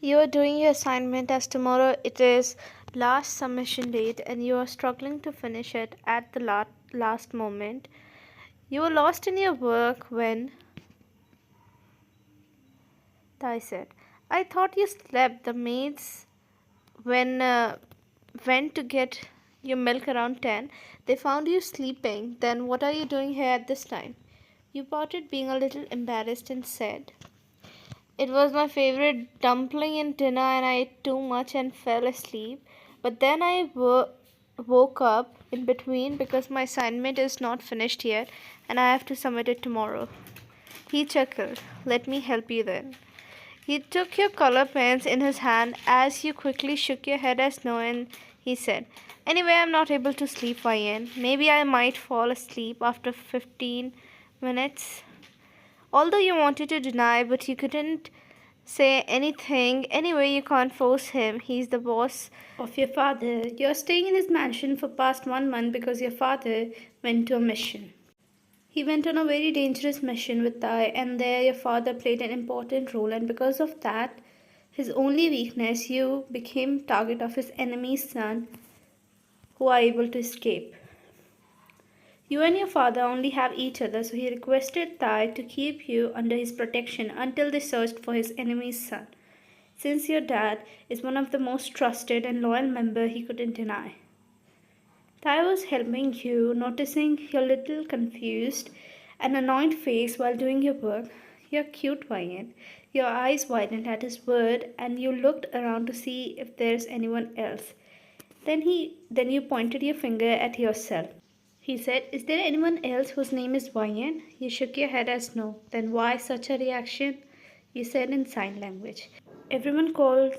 You are doing your assignment as tomorrow it is last submission date and you are struggling to finish it at the last moment. You were lost in your work when I said, I thought you slept. The maids when went to get your milk around 10. They found you sleeping. Then what are you doing here at this time? You pouted, being a little embarrassed, and said, it was my favorite dumpling in dinner and I ate too much and fell asleep. But then I woke up in between because my assignment is not finished yet and I have to submit it tomorrow. He chuckled. Let me help you then. He took your color pens in his hand as you quickly shook your head as no, and he said, anyway, I'm not able to sleep, Ryan. Maybe I might fall asleep after 15 minutes. Although you wanted to deny, but you couldn't say anything. Anyway, you can't force him. He's the boss of your father. You're staying in his mansion for past 1 month because your father went to a mission. He went on a very dangerous mission with Tai, and there your father played an important role, and because of that, his only weakness, you became target of his enemy's son, who are able to escape. You and your father only have each other, so he requested Tai to keep you under his protection until they searched for his enemy's son. Since your dad is one of the most trusted and loyal member, he couldn't deny. Tai was helping you, noticing your little confused and annoyed face while doing your work. You're cute, Ryan. Your eyes widened at his word, and you looked around to see if there's anyone else. Then you pointed your finger at yourself. He said, is there anyone else whose name is Ryan? You shook your head as no. Then why such a reaction? You said in sign language. Everyone call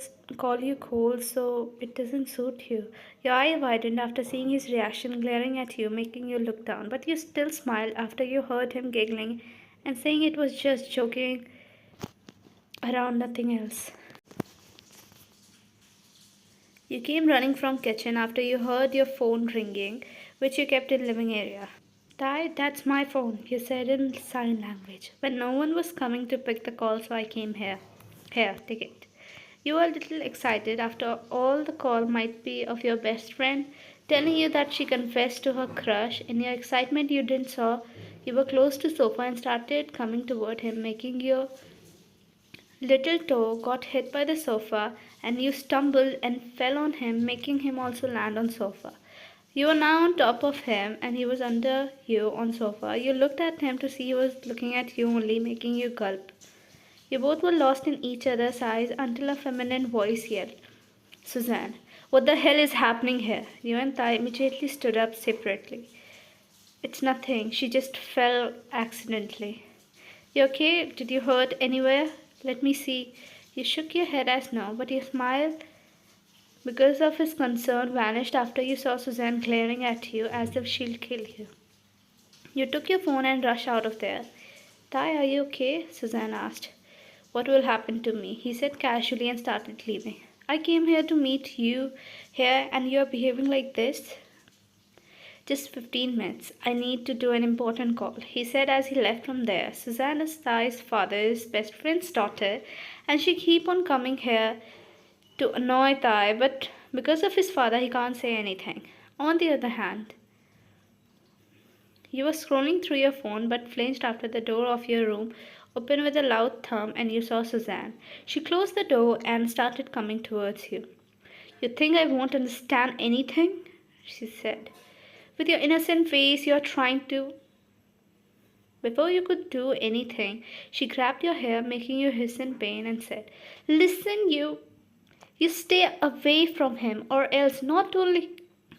you cold, so it doesn't suit you. Your eye widened after seeing his reaction, glaring at you, making you look down. But you still smiled after you heard him giggling and saying it was just joking around, nothing else. You came running from kitchen after you heard your phone ringing, which you kept in living area. Tai, that's my phone, you said in sign language. But no one was coming to pick the call, so I came here. Here, take it. You were a little excited. After all, the call might be of your best friend, telling you that she confessed to her crush. In your excitement, you didn't saw. You were close to sofa and started coming toward him, making your little toe got hit by the sofa, and you stumbled and fell on him, making him also land on sofa. You were now on top of him, and he was under you on sofa. You looked at him to see he was looking at you only, making you gulp. You both were lost in each other's eyes until a feminine voice yelled, Suzanne, what the hell is happening here? You and Tai immediately stood up separately. It's nothing. She just fell accidentally. You okay? Did you hurt anywhere? Let me see. You shook your head as no, but your smile, because of his concern, vanished after you saw Suzanne glaring at you as if she'll kill you. You took your phone and rushed out of there. Tai, are you okay? Suzanne asked. What will happen to me? He said casually and started leaving. I came here to meet you here and you are behaving like this? Just 15 minutes. I need to do an important call, he said as he left from there. Suzanne is Tai's father's best friend's daughter, and she keep on coming here to annoy Tai, but because of his father he can't say anything. On the other hand, you were scrolling through your phone but flinched after the door of your room opened with a loud thump and you saw Suzanne. She closed the door and started coming towards you. You think I won't understand anything? She said. With your innocent face, you're trying to. Before you could do anything, she grabbed your hair, making you hiss in pain, and said, listen, you stay away from him, or else not only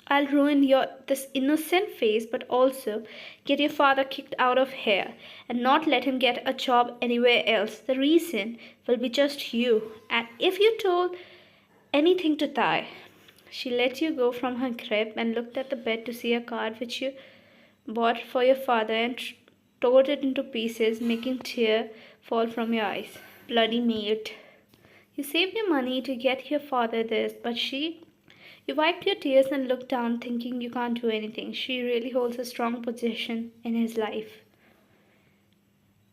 I'll ruin this innocent face, but also get your father kicked out of here and not let him get a job anywhere else. The reason will be just you. And if you told anything to Tai, she let you go from her grip and looked at the bed to see a card which you bought for your father and tore it into pieces, making tears fall from your eyes. Bloody maid. You saved your money to get your father this, but you wiped your tears and looked down, thinking you can't do anything. She really holds a strong position in his life.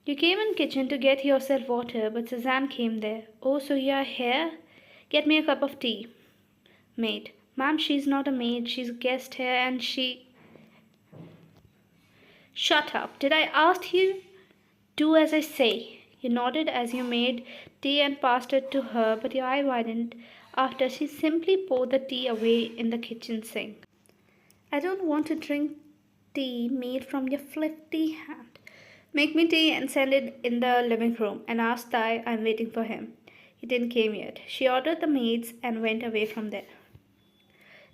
You came in kitchen to get yourself water, but Suzanne came there. Oh, so you are here? Get me a cup of tea. Maid. Ma'am, she's not a maid. She's a guest here and she... Shut up. Did I ask you? Do as I say. You nodded as you made tea and passed it to her, but your eye widened after she simply poured the tea away in the kitchen sink. I don't want to drink tea made from your flippy hand. Make me tea and send it in the living room and ask Thai I'm waiting for him. He didn't came yet. She ordered the maids and went away from there.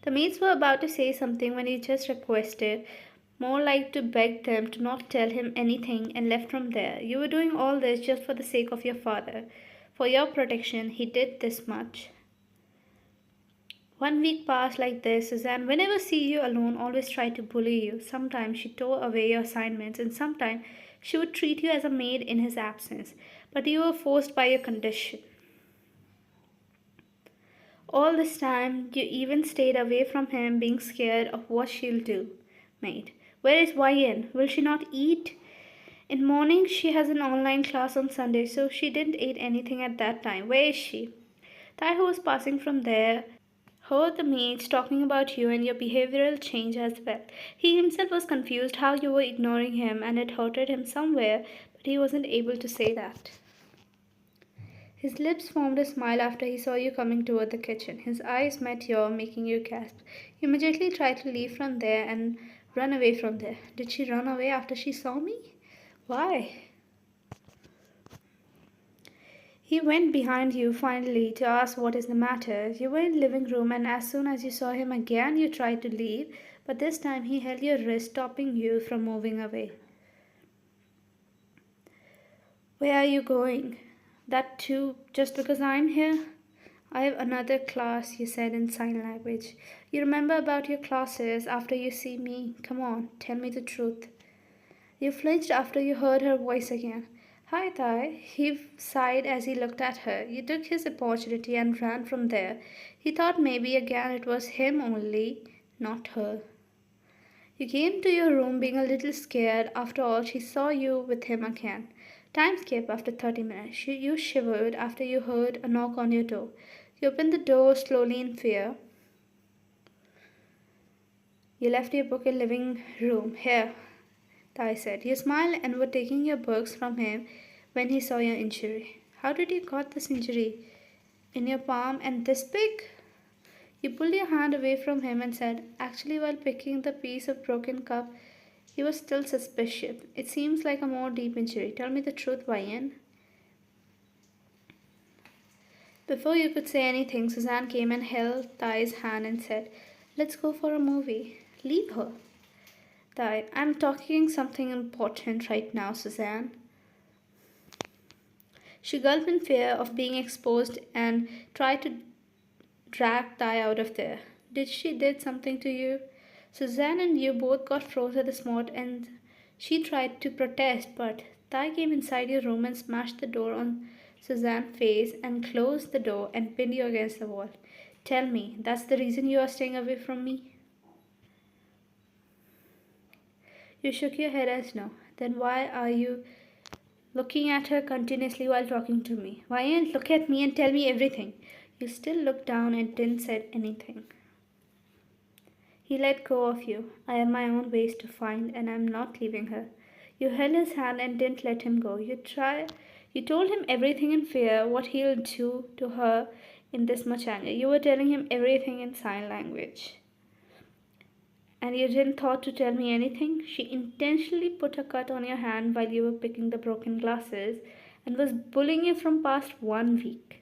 The maids were about to say something when he just requested, more like to beg them to not tell him anything, and left from there. You were doing all this just for the sake of your father. For your protection, he did this much. 1 week passed like this. Suzanne, whenever see you alone, always tried to bully you. Sometimes she tore away your assignments, and sometimes she would treat you as a maid in his absence. But you were forced by your condition. All this time, you even stayed away from him, being scared of what she'll do. Maid. Where is Yn? Will she not eat? In morning, she has an online class on Sunday, so she didn't eat anything at that time. Where is she? Taehyung was passing from there, heard the maids talking about you and your behavioral change as well. He himself was confused how you were ignoring him, and it hurted him somewhere, but he wasn't able to say that. His lips formed a smile after he saw you coming toward the kitchen. His eyes met yours, making you gasp. You immediately tried to leave from there and run away from there. Did she run away after she saw me? Why? He went behind you finally to ask what is the matter. You were in the living room, and as soon as you saw him again, you tried to leave, but this time he held your wrist, stopping you from moving away. Where are you going? That too, just because I'm here? I have another class, you said in sign language. You remember about your classes after you see me? Come on, tell me the truth. You flinched after you heard her voice again. Hi, Thai. He sighed as he looked at her. You took his opportunity and ran from there. He thought maybe again it was him only, not her. You came to your room being a little scared. After all, she saw you with him again. Time skipped after 30 minutes. You shivered after you heard a knock on your door. You opened the door slowly in fear. You left your book in the living room. Here, Thai said. You smiled and were taking your books from him when he saw your injury. How did you got this injury? In your palm and this big? You pulled your hand away from him and said, actually, while picking the piece of broken cup, he was still suspicious. It seems like a more deep injury. Tell me the truth, Yn. Before you could say anything, Suzanne came and held Thai's hand and said, let's go for a movie. Leave her. Thai, I'm talking something important right now, Suzanne. She gulped in fear of being exposed and tried to drag Thai out of there. Did she did something to you? Suzanne and you both got froze at the spot, and she tried to protest, but Thai came inside your room and smashed the door on Suzanne's face and closed the door and pinned you against the wall. Tell me, that's the reason you are staying away from me? You shook your head as no. Then why are you looking at her continuously while talking to me? Why ain't look at me and tell me everything? You still looked down and didn't say anything. He let go of you. I have my own ways to find, and I'm not leaving her. You held his hand and didn't let him go. You told him everything in fear, what he'll do to her in this much anger. You were telling him everything in sign language. And you didn't thought to tell me anything? She intentionally put a cut on your hand while you were picking the broken glasses and was bullying you from past 1 week.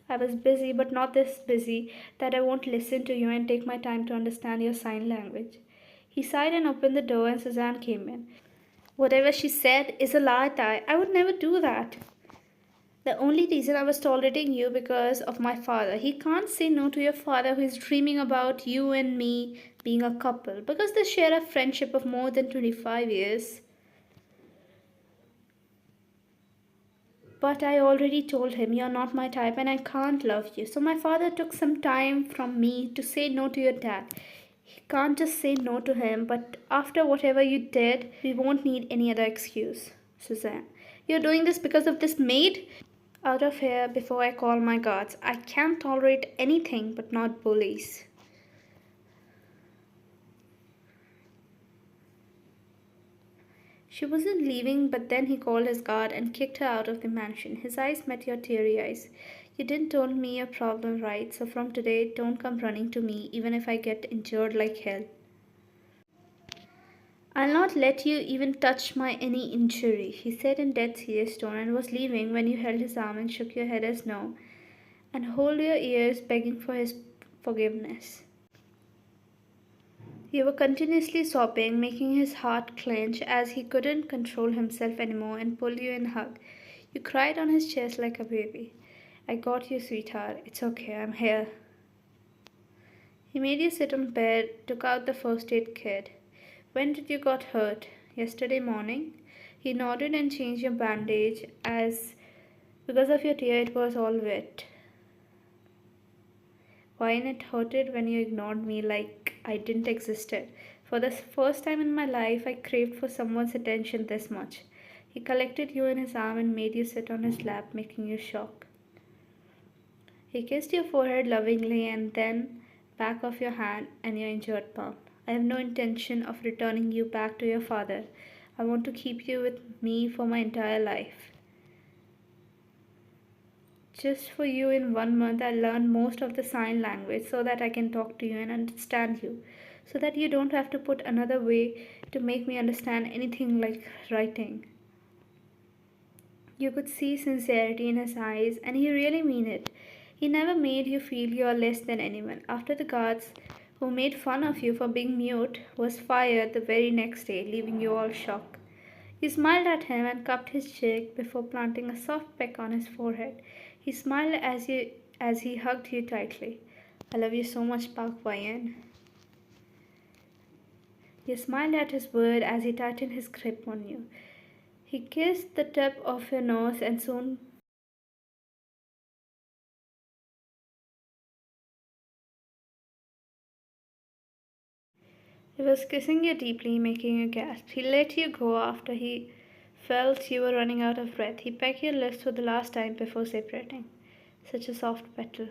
I was busy, but not this busy that I won't listen to you and take my time to understand your sign language. He sighed and opened the door, and Suzanne came in. Whatever she said is a lie, Thai. I would never do that. The only reason I was tolerating you because of my father. He can't say no to your father who is dreaming about you and me being a couple because they share a friendship of more than 25 years. But I already told him you're not my type and I can't love you. So my father took some time from me to say no to your dad. He can't just say no to him, but after whatever you did, we won't need any other excuse. Suzanne, you're doing this because of this maid? Out of here before I call my guards. I can't tolerate anything but not bullies. She wasn't leaving, but then he called his guard and kicked her out of the mansion. His eyes met your teary eyes. You didn't tell me your problem, right? So from today, don't come running to me, even if I get injured like hell. I'll not let you even touch my any injury, he said in dead serious tone, and was leaving when you held his arm and shook your head as no, and hold your ears, begging for his forgiveness. You were continuously sobbing, making his heart clench as he couldn't control himself anymore and pull you in a hug. You cried on his chest like a baby. I got you, sweetheart. It's okay, I'm here. He made you sit on bed, took out the first aid kit. When did you got hurt? Yesterday morning? He nodded and changed your bandage as because of your tear it was all wet. Wine it hurted when you ignored me like I didn't exist. For the first time in my life, I craved for someone's attention this much. He collected you in his arm and made you sit on his lap, making you shock. He kissed your forehead lovingly and then back of your hand and your injured palm. I have no intention of returning you back to your father. I want to keep you with me for my entire life. Just for you, in 1 month, I learned most of the sign language so that I can talk to you and understand you. So that you don't have to put another way to make me understand anything like writing. You could see sincerity in his eyes, and he really meant it. He never made you feel you are less than anyone. After the guards, who made fun of you for being mute, was fired the very next day, leaving you all shocked. You smiled at him and cupped his cheek before planting a soft peck on his forehead. He smiled as he hugged you tightly. I love you so much, them.Yn. You smiled at his word as he tightened his grip on you. He kissed the tip of your nose and soon he was kissing you deeply, making you gasp. He let you go after he felt you were running out of breath. He pecked your lips for the last time before separating. Such a soft petal.